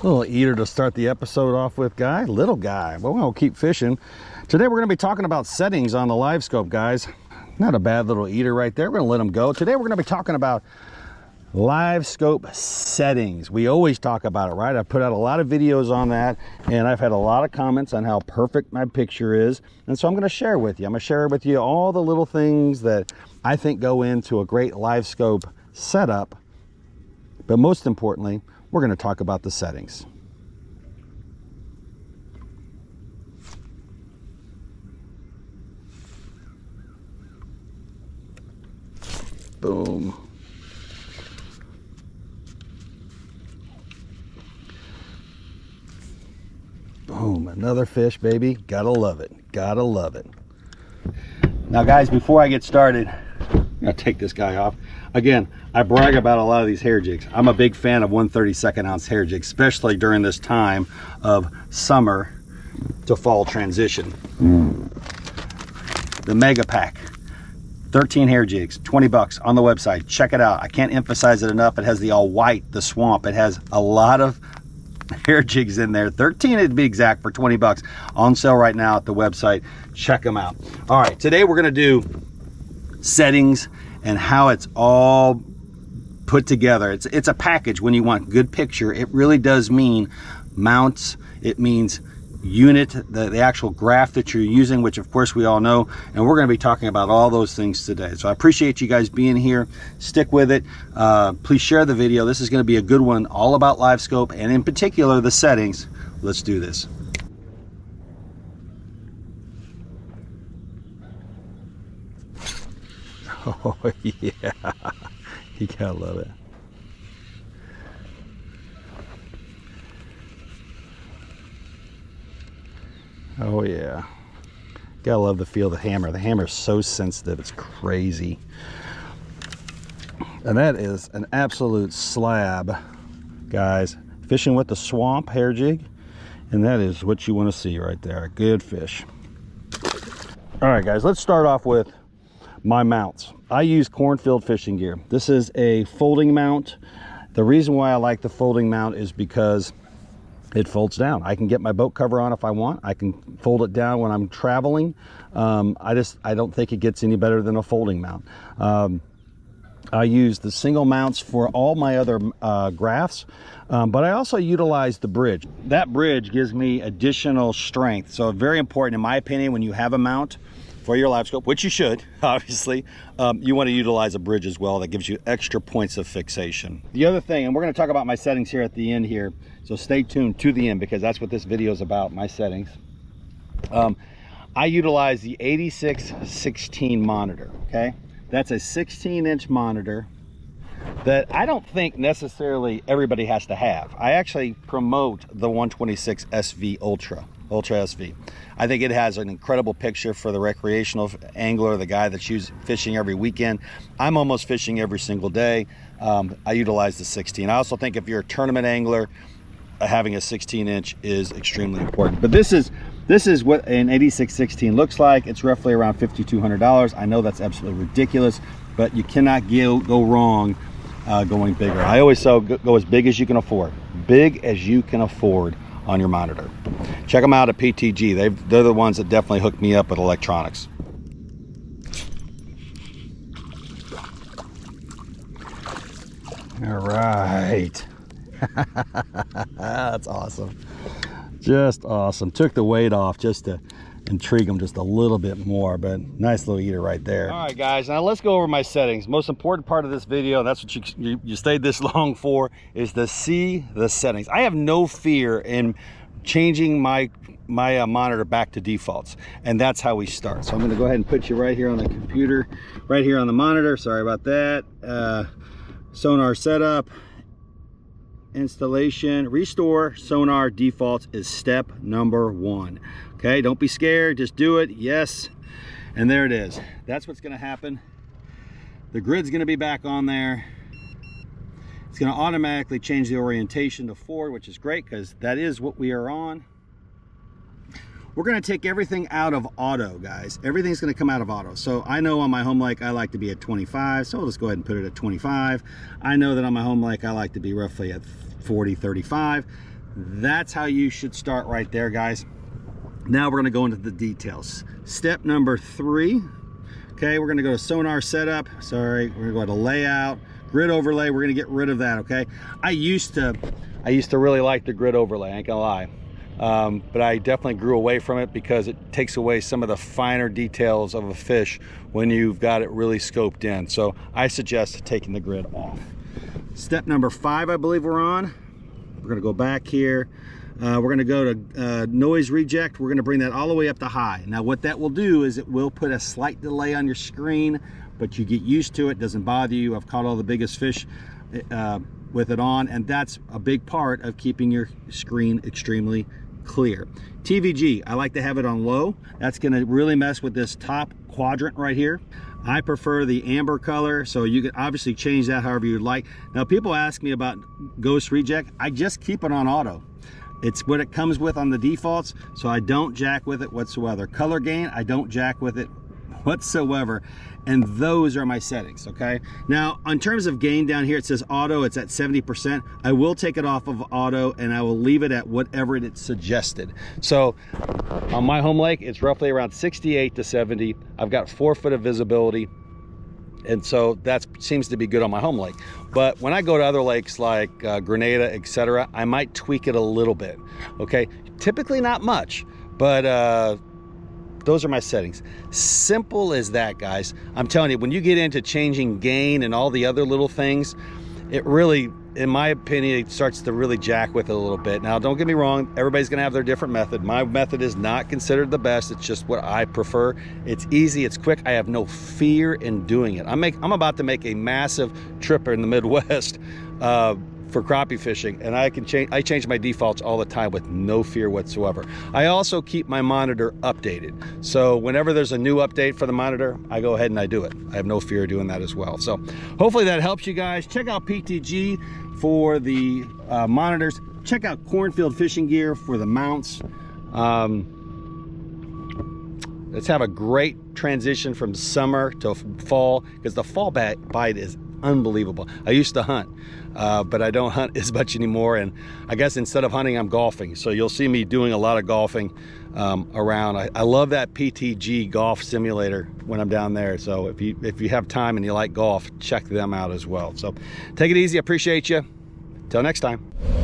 Little eater to start the episode off with, guy. Little guy. Well, we'll keep fishing. Today we're going to be talking about settings on the LiveScope, guys. Not a bad little eater right there. We're going to let him go. Today we're going to be talking about LiveScope settings. We always talk about it, right? I've put out a lot of videos on that, and I've had a lot of comments on how perfect my picture is. And so I'm going to share with you. I'm going to share with you all the little things that I think go into a great LiveScope setup. But most importantly, we're going to talk about the settings. Boom. Boom, another fish, baby. Gotta love it. Gotta love it. Now, guys, before I get started, I'm gonna take this guy off. Again, I brag about a lot of these hair jigs. I'm a big fan of 1/32 ounce hair jigs, especially during this time of summer to fall transition. The Mega Pack, 13 hair jigs, 20 bucks on the website. Check it out. I can't emphasize it enough. It has the all white, the swamp. It has a lot of hair jigs in there. 13 to be exact, for 20 bucks on sale right now at the website. Check them out. All right, today we're going to do settings and how it's all put together. It's a package. When you want good picture, it really does mean mounts. It means unit, the actual graph that you're using, which of course we all know, and we're going to be talking about all those things today. So I appreciate you guys being here. Stick with it. Please share the video. This is going to be a good one, all about LiveScope, and in particular the settings. Let's do this. Oh yeah, you gotta love it. Oh yeah, gotta love the feel of the hammer. The hammer is so sensitive, it's crazy. And that is an absolute slab, guys. Fishing with the swamp hair jig, and that is what you want to see right there. A good fish. All right, guys, let's start off with my mounts. I use Cornfield fishing gear. This is a folding mount. The reason why I like the folding mount is because it folds down. I can get my boat cover on if I want. I can fold it down when I'm traveling. I don't think it gets any better than a folding mount. I use the single mounts for all my other graphs, but I also utilize the bridge. That bridge gives me additional strength. So very important, in my opinion, when you have a mount for your LiveScope, which you should, obviously, you want to utilize a bridge as well. That gives you extra points of fixation. The other thing, and we're going to talk about my settings here at the end here, so stay tuned to the end because that's what this video is about, my settings. I utilize the 8616 monitor, okay? That's a 16-inch monitor that I don't think necessarily everybody has to have. I actually promote the 126 SV Ultra SV. I think it has an incredible picture for the recreational angler, the guy that's fishing every weekend. I'm almost fishing every single day. I utilize the 16. I also think if you're a tournament angler, having a 16-inch is extremely important. But this is what an 8616 looks like. It's roughly around $5,200. I know that's absolutely ridiculous, but you cannot go wrong going bigger. I always say go as big as you can afford. Big as you can afford on your monitor. Check them out at PTG. They're the ones that definitely hooked me up with electronics. All right. That's awesome. Just awesome. Took the weight off just to intrigue them just a little bit more, but nice little eater right there. All right, guys, now let's go over my settings. Most important part of this video, that's what you stayed this long for, is to see the settings. I have no fear in changing my monitor back to defaults, and that's how we start. So I'm going to go ahead and put you right here on the computer, right here on the monitor. Sorry about that. Sonar setup, installation, restore sonar defaults is step number 1. Okay, don't be scared, just do it. Yes, and there it is. That's what's going to happen. The grid's going to be back on there. It's going to automatically change the orientation to forward, which is great because that is what we are on. We're going to take everything out of auto, guys. Everything's going to come out of auto. So I know on my home lake I like to be at 25, so I'll just go ahead and put it at 25. I know that on my home lake I like to be roughly at 40, 35. That's how you should start right there, guys. Now we're gonna go into the details. Step number 3, okay, we're gonna go to sonar setup. Sorry, we're gonna go to layout, grid overlay. We're gonna get rid of that, okay? I used to really like the grid overlay, I ain't gonna lie. But I definitely grew away from it because it takes away some of the finer details of a fish when you've got it really scoped in. So I suggest taking the grid off. Step number 5, I believe we're on. We're gonna go back here. We're gonna go to noise reject. We're gonna bring that all the way up to high. Now what that will do is it will put a slight delay on your screen, but you get used to it, doesn't bother you. I've caught all the biggest fish with it on, and that's a big part of keeping your screen extremely clear. TVG, I like to have it on low. That's gonna really mess with this top quadrant right here. I prefer the amber color, so you can obviously change that however you'd like. Now people ask me about ghost reject. I just keep it on auto. It's what it comes with on the defaults, so I don't jack with it whatsoever. Color gain, I don't jack with it whatsoever, and those are my settings, okay? Now, in terms of gain down here, it says auto, it's at 70%. I will take it off of auto, and I will leave it at whatever it's suggested. So, on my home lake, it's roughly around 68 to 70. I've got 4 foot of visibility, and so that seems to be good on my home lake. But when I go to other lakes like Grenada, etc., I might tweak it a little bit, okay? Typically not much, but those are my settings. Simple as that, guys. I'm telling you, when you get into changing gain and all the other little things, it really, in my opinion, it starts to really jack with it a little bit. Now, don't get me wrong, everybody's gonna have their different method. My method is not considered the best, it's just what I prefer. It's easy, it's quick, I have no fear in doing it. I'm about to make a massive trip in the Midwest for crappie fishing, and I change my defaults all the time with no fear whatsoever. I also keep my monitor updated, so whenever there's a new update for the monitor, I go ahead and I do it. I have no fear of doing that as well. So hopefully that helps you guys. Check out PTG for the monitors. Check out Cornfield Fishing Gear for the mounts. Let's have a great transition from summer to fall, because the fall bite is unbelievable. I used to hunt, but I don't hunt as much anymore, and I guess instead of hunting, I'm golfing. So you'll see me doing a lot of golfing around. I love that PTG golf simulator when I'm down there. So if you have time and you like golf, check them out as well. So take it easy. Appreciate you. Till next time.